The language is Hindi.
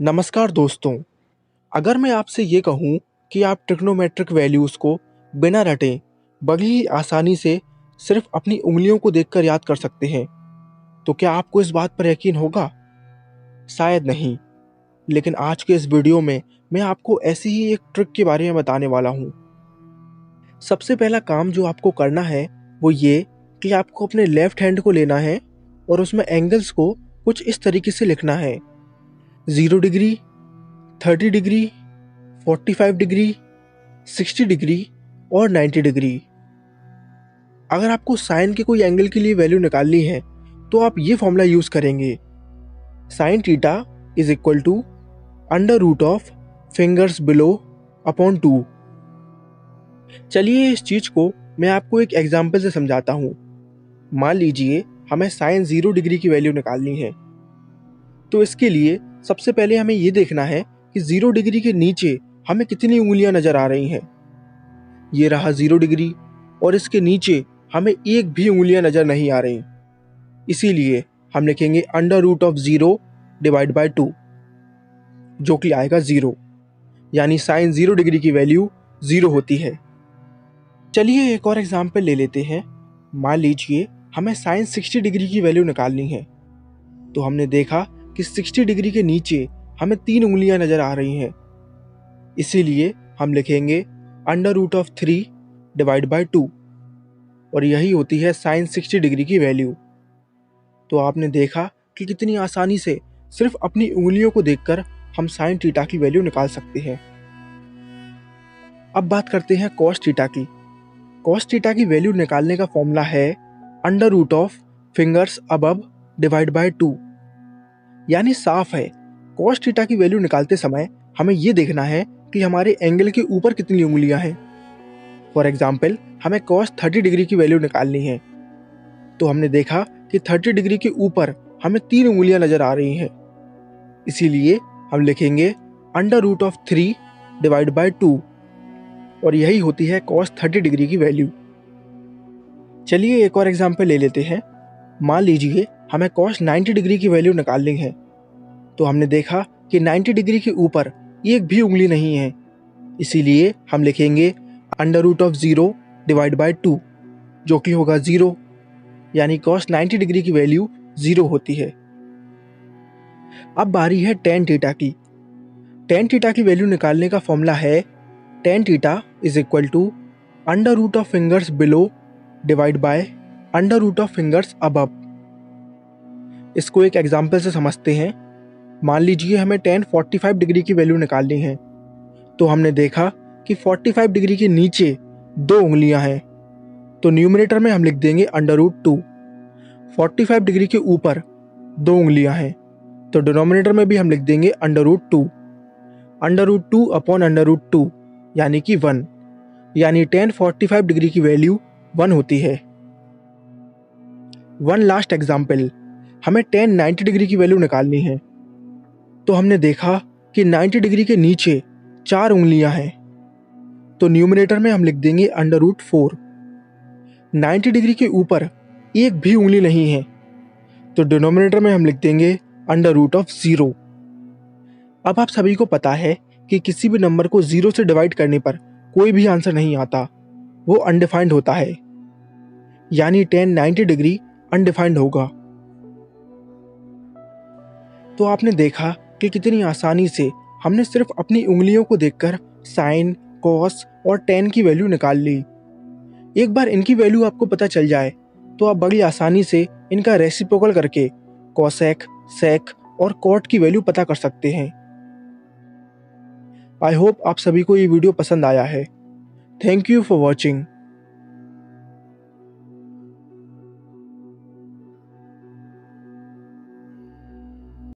नमस्कार दोस्तों। अगर मैं आपसे ये कहूँ कि आप ट्रिग्नोमेट्रिक वैल्यूज़ को बिना रटे बड़ी ही आसानी से सिर्फ अपनी उंगलियों को देखकर याद कर सकते हैं, तो क्या आपको इस बात पर यकीन होगा? शायद नहीं। लेकिन आज के इस वीडियो में मैं आपको ऐसी ही एक ट्रिक के बारे में बताने वाला हूँ। सबसे पहला काम जो आपको करना है वो ये कि आपको अपने लेफ्ट हैंड को लेना है और उसमें एंगल्स को कुछ इस तरीके से लिखना है: 0 डिग्री, 30 डिग्री, 45 डिग्री, 60 डिग्री और 90 डिग्री। अगर आपको साइन के कोई एंगल के लिए वैल्यू निकालनी है तो आप ये फॉर्मूला यूज़ करेंगे: sine theta is equal to under root of fingers below upon 2। चलिए इस चीज़ को मैं आपको एक एग्जाम्पल से समझाता हूँ। मान लीजिए हमें साइन 0 डिग्री की वैल्यू निकालनी है, तो इसके लिए सबसे पहले हमें ये देखना है कि 0 डिग्री के नीचे हमें कितनी उंगलियां नजर आ रही हैं। ये रहा 0 डिग्री और इसके नीचे हमें एक भी उंगलियां नजर नहीं आ रही। इसीलिए हम लिखेंगे under root of 0 divide by 2, जो कि आएगा 0, यानी साइन 0 डिग्री की वैल्यू 0 होती है। चलिए एक और एग्जाम्पल ले लेते हैं। मान लीजिए हमें साइन 60 डिग्री की वैल्यू निकालनी है, तो हमने देखा कि 60 डिग्री के नीचे हमें 3 उंगलियां नजर आ रही हैं। इसीलिए हम लिखेंगे under root of 3 divide by 2, और यही होती है साइन 60 डिग्री की वैल्यू। तो आपने देखा कि कितनी आसानी से सिर्फ अपनी उंगलियों को देखकर हम साइन थीटा की वैल्यू निकाल सकते हैं। अब बात करते हैं कॉस थीटा की। कॉस थीटा की वैल्यू निकालने का फॉर्मूला है under root of fingers above divide by 2। यानी साफ है, कॉस थीटा की वैल्यू निकालते समय हमें ये देखना है कि हमारे एंगल के ऊपर कितनी उंगलियां हैं। फॉर एग्जाम्पल हमें कॉस 30 डिग्री की वैल्यू निकालनी है, तो हमने देखा कि 30 डिग्री के ऊपर हमें 3 उंगलियां नजर आ रही हैं। इसीलिए हम लिखेंगे under root of 3 divide by 2, और यही होती है कॉस 30 डिग्री की वैल्यू। चलिए एक और एग्जाम्पल ले लेते हैं। मान लीजिए हमें कॉस 90 डिग्री की वैल्यू निकालनी है, तो हमने देखा कि 90 डिग्री के ऊपर एक भी उंगली नहीं है। इसीलिए हम लिखेंगे under root of 0 divide by 2, जो कि होगा 0, यानी कॉस 90 डिग्री की वैल्यू 0 होती है। अब बारी है टेन थीटा की। टेन थीटा की वैल्यू निकालने का फॉर्मूला है tan theta is equal to under root of fingers below divide by under root of fingers above. इसको एक एग्जाम्पल से समझते हैं। मान लीजिए हमें टेन 45 डिग्री की वैल्यू निकालनी है, तो हमने देखा कि 45 डिग्री के नीचे 2 उंगलियां हैं, तो न्यूमरेटर में हम लिख देंगे अंडर रूट 2। 45 डिग्री के ऊपर 2 उंगलियां हैं, तो डिनोमिनेटर में भी हम लिख देंगे under root 2। Under root 2 upon under root 2 यानी कि 1, यानी टेन 45 डिग्री की वैल्यू 1 होती है। वन लास्ट एग्जाम्पल, हमें टेन 90 डिग्री की वैल्यू निकालनी है, तो हमने देखा कि 90 डिग्री के नीचे 4 उंगलियां हैं, तो न्यूमरेटर में हम लिख देंगे अंडर रूट 4। 90 डिग्री के ऊपर एक भी उंगली नहीं है, तो डिनोमिनेटर में हम लिख देंगे अंडर रूट ऑफ 0। अब आप सभी को पता है कि किसी भी नंबर को 0 से डिवाइड करने पर कोई भी आंसर नहीं आता, वो अनडिफाइंड होता है, यानी टेन 90 डिग्री अनडिफाइंड होगा। तो आपने देखा कि कितनी आसानी से हमने सिर्फ अपनी उंगलियों को देखकर साइन, कॉस और टेन की वैल्यू निकाल ली। एक बार इनकी वैल्यू आपको पता चल जाए तो आप बड़ी आसानी से इनका रेसिप्रोकल करके कॉसेक, सेक और कॉट की वैल्यू पता कर सकते हैं। आई होप आप सभी को ये वीडियो पसंद आया है। Thank you for watching.